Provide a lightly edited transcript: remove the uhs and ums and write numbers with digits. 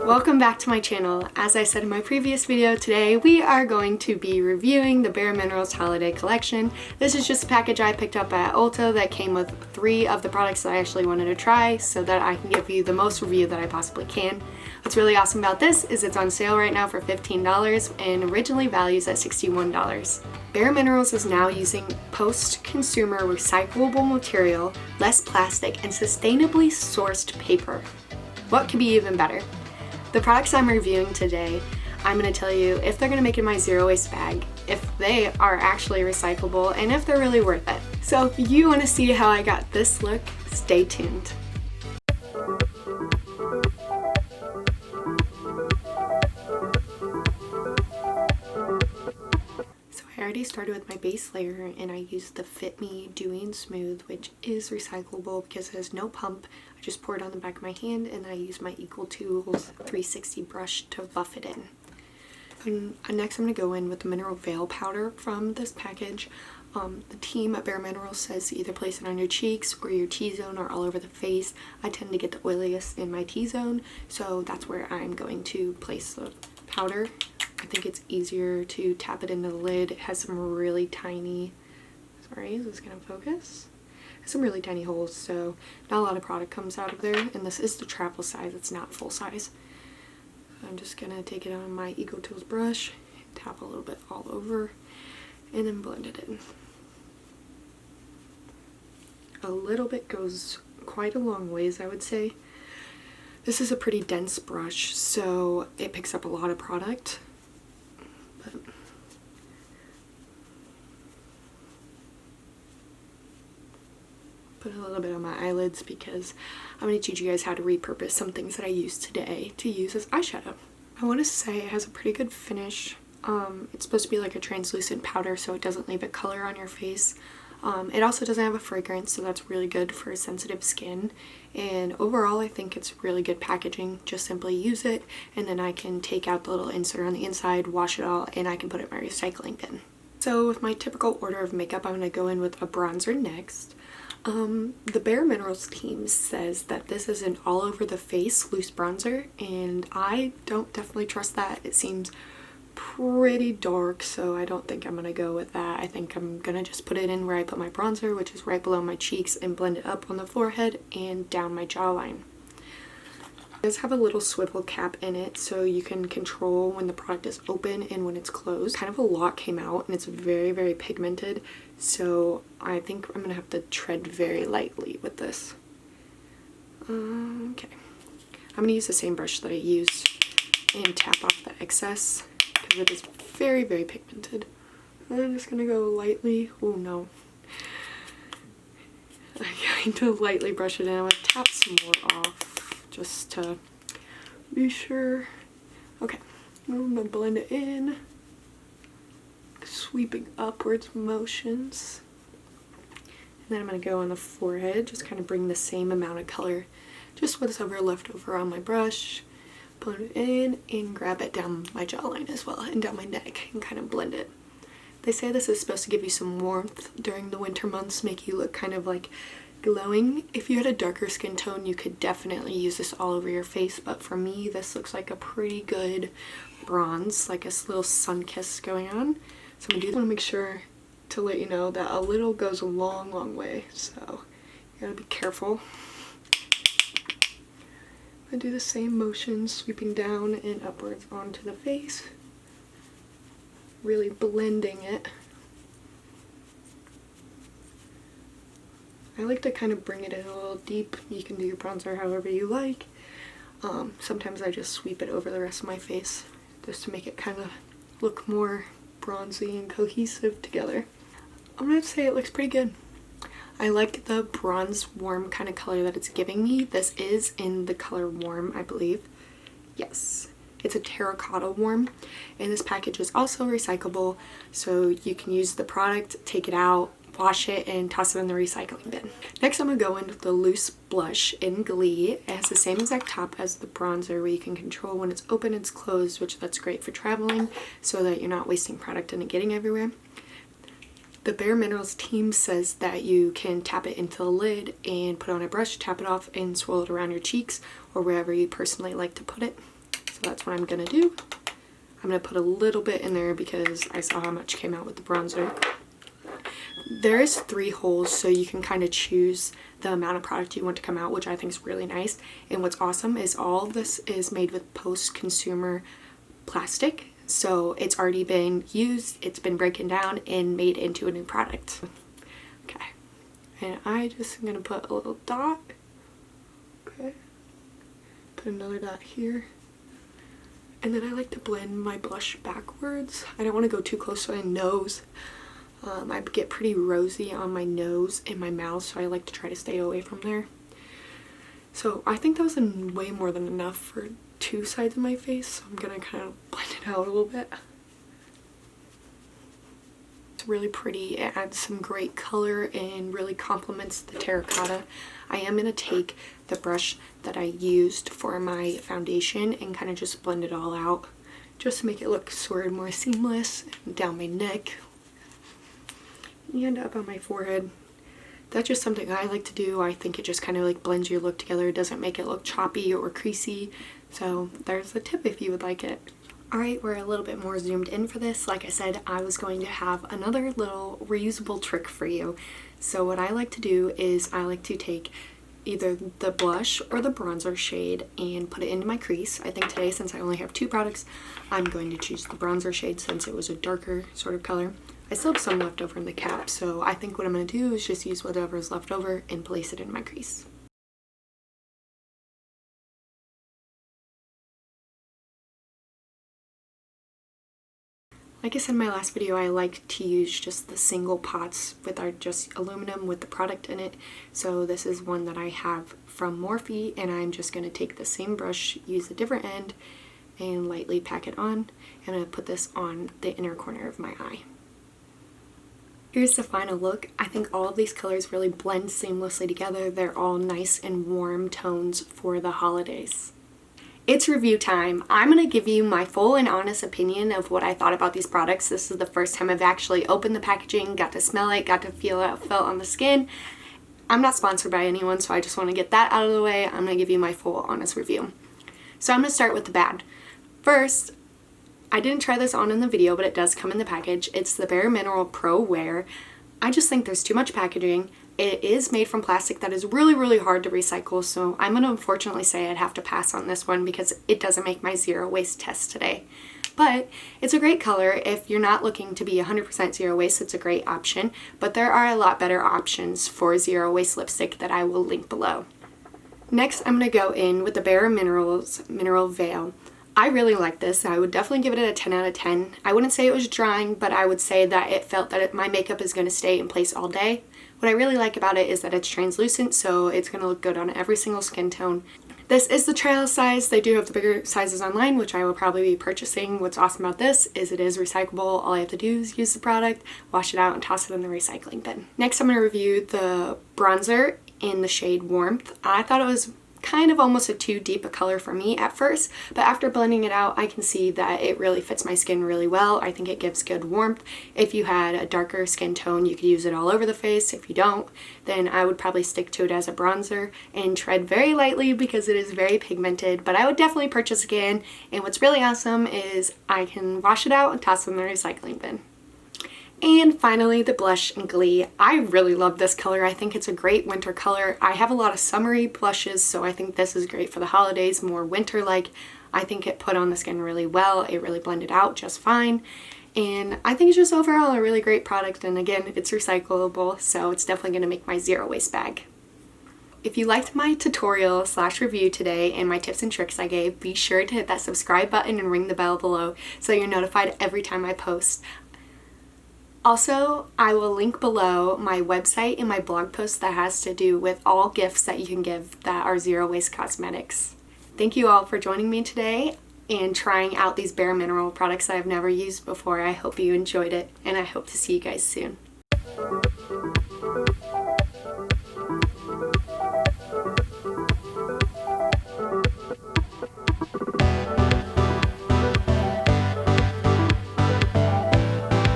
Welcome back to my channel. As I said in my previous video, today we are going to be reviewing the bareMinerals Holiday Collection. This is just a package I picked up at Ulta that came with 3 of the products that I actually wanted to try so that I can give you the most review that I possibly can. What's really awesome about this is it's on sale right now for $15 and originally values at $61. bareMinerals is now using post-consumer recyclable material, less plastic, and sustainably sourced paper. What could be even better? The products I'm reviewing today, I'm going to tell you if they're going to make it in my zero waste bag, if they are actually recyclable, and if they're really worth it. So if you want to see how I got this look, stay tuned. I already started with my base layer and I used the Fit Me Dewy and Smooth, which is recyclable because it has no pump. I just pour it on the back of my hand and I use my Equal Tools 360 brush to buff it in. And next I'm going to go in with the Mineral Veil Powder from this package. The team at bareMinerals says to either place it on your cheeks or your T-zone or all over the face. I tend to get the oiliest in my T-zone, so that's where I'm going to place the powder. I think it's easier to tap it into the lid. It has some really tiny, sorry, is this gonna focus? It has some really tiny holes, so not a lot of product comes out of there, and this is the travel size, it's not full size. So I'm just gonna take it on my Eco Tools brush, tap a little bit all over, and then blend it in. A little bit goes quite a long ways, I would say. This is a pretty dense brush, so it picks up a lot of product. Put a little bit on my eyelids because I'm going to teach you guys how to repurpose some things that I used today to use as eyeshadow. I want to say it has a pretty good finish. It's supposed to be like a translucent powder so it doesn't leave a color on your face. It also doesn't have a fragrance, so that's really good for sensitive skin. And overall I think it's really good packaging. Just simply use it and then I can take out the little insert on the inside, wash it all, and I can put it in my recycling bin. So with my typical order of makeup, I'm going to go in with a bronzer next. The bareMinerals team says that this is an all over the face loose bronzer, and I don't definitely trust that. It seems pretty dark, so I don't think I'm gonna go with that. I think I'm gonna just put it in where I put my bronzer, which is right below my cheeks, and blend it up on the forehead and down my jawline. It does have a little swivel cap in it so you can control when the product is open and when it's closed. Kind of a lot came out and it's very, very pigmented, so I think I'm gonna have to tread very lightly with this. Okay, I'm gonna use the same brush that I used and tap off the excess because it is very, very pigmented. I'm just gonna go lightly. Oh no. I'm going to lightly brush it in. I'm gonna tap some more off just to be sure. Okay, I'm gonna blend it in, sweeping upwards motions. And then I'm gonna go on the forehead, just kind of bring the same amount of color, just what's ever left over on my brush. Blend it in and grab it down my jawline as well and down my neck and kind of blend it. They say this is supposed to give you some warmth during the winter months, make you look kind of like glowing. If you had a darker skin tone, you could definitely use this all over your face, but for me this looks like a pretty good bronze, like a little sun kiss going on. So I'm gonna want to make sure to let you know that a little goes a long, long way, so you gotta be careful. I do the same motion, sweeping down and upwards onto the face, really blending it. I like to kind of bring it in a little deep. You can do your bronzer however you like. Sometimes I just sweep it over the rest of my face just to make it kind of look more bronzy and cohesive together. I'm gonna say it looks pretty good. I like the bronze warm kind of color that it's giving me. This is in the color Warm, I believe. Yes, it's a terracotta warm, and this package is also recyclable, so you can use the product, take it out, wash it, and toss it in the recycling bin. Next I'm gonna go in with the loose blush in Glee. It has the same exact top as the bronzer where you can control when it's open and it's closed, which that's great for traveling so that you're not wasting product and it getting everywhere. The bareMinerals team says that you can tap it into the lid and put on a brush, tap it off, and swirl it around your cheeks or wherever you personally like to put it. So that's what I'm gonna do. I'm gonna put a little bit in there because I saw how much came out with the bronzer. There is 3 holes, so you can kind of choose the amount of product you want to come out, which I think is really nice. And what's awesome is all of this is made with post-consumer plastic. So it's already been used, it's been broken down and made into a new product. Okay, and I just am gonna put a little dot. Okay, put another dot here. And then I like to blend my blush backwards. I don't want to go too close to my nose. I get pretty rosy on my nose and my mouth, so I like to try to stay away from there. So I think that was way more than enough for 2 sides of my face, so I'm gonna kind of blend it out a little bit. It's really pretty. It adds some great color and really complements the terracotta. I am gonna take the brush that I used for my foundation and kind of just blend it all out, just to make it look sort of more seamless, down my neck and up on my forehead. That's just something I like to do. I think it just kind of like blends your look together. It doesn't make it look choppy or creasy. So there's a tip if you would like it. Alright, we're a little bit more zoomed in for this. Like I said, I was going to have another little reusable trick for you. So what I like to do is I like to take either the blush or the bronzer shade and put it into my crease. I think today, since I only have 2 products, I'm going to choose the bronzer shade since it was a darker sort of color. I still have some left over in the cap, so I think what I'm going to do is just use whatever is left over and place it in my crease. Like I said in my last video, I like to use just the single pots with our just aluminum with the product in it. So this is one that I have from Morphe, and I'm just going to take the same brush, use a different end, and lightly pack it on. And I'm going to put this on the inner corner of my eye. Here's the final look. I think all of these colors really blend seamlessly together. They're all nice and warm tones for the holidays. It's review time. I'm going to give you my full and honest opinion of what I thought about these products. This is the first time I've actually opened the packaging, got to smell it, got to feel how it felt on the skin. I'm not sponsored by anyone, so I just want to get that out of the way. I'm going to give you my full honest review. So I'm going to start with the bad. First, I didn't try this on in the video, but it does come in the package. It's the bareMinerals Pro Wear. I just think there's too much packaging. It is made from plastic that is really, really hard to recycle, so I'm going to unfortunately say I'd have to pass on this one because it doesn't make my zero waste test today. But it's a great color. If you're not looking to be 100% zero waste, it's a great option, but there are a lot better options for zero waste lipstick that I will link below. Next, I'm going to go in with the bareMinerals Mineral Veil. I really like this. I would definitely give it a 10 out of 10. I wouldn't say it was drying, but I would say that it felt that my makeup is going to stay in place all day. What I really like about it is that it's translucent, so it's going to look good on every single skin tone. This is the trial size. They do have the bigger sizes online, which I will probably be purchasing. What's awesome about this is it is recyclable. All I have to do is use the product, wash it out, and toss it in the recycling bin. Next, I'm going to review the bronzer in the shade Warmth. I thought it was kind of almost a too deep a color for me at first, but after blending it out, I can see that it really fits my skin really well. I think it gives good warmth. If you had a darker skin tone, you could use it all over the face. If you don't, then I would probably stick to it as a bronzer and tread very lightly because it is very pigmented, but I would definitely purchase again. And what's really awesome is I can wash it out and toss it in the recycling bin. And finally, the blush in Glee. I really love this color. I think it's a great winter color. I have a lot of summery blushes, so I think this is great for the holidays, more winter-like. I think it put on the skin really well. It really blended out just fine. And I think it's just overall a really great product. And again, it's recyclable, so it's definitely going to make my zero waste bag. If you liked my tutorial / review today and my tips and tricks I gave, be sure to hit that subscribe button and ring the bell below so you're notified every time I post. Also, I will link below my website and my blog post that has to do with all gifts that you can give that are zero waste cosmetics. Thank you all for joining me today and trying out these bareMinerals products that I've never used before. I hope you enjoyed it, and I hope to see you guys soon.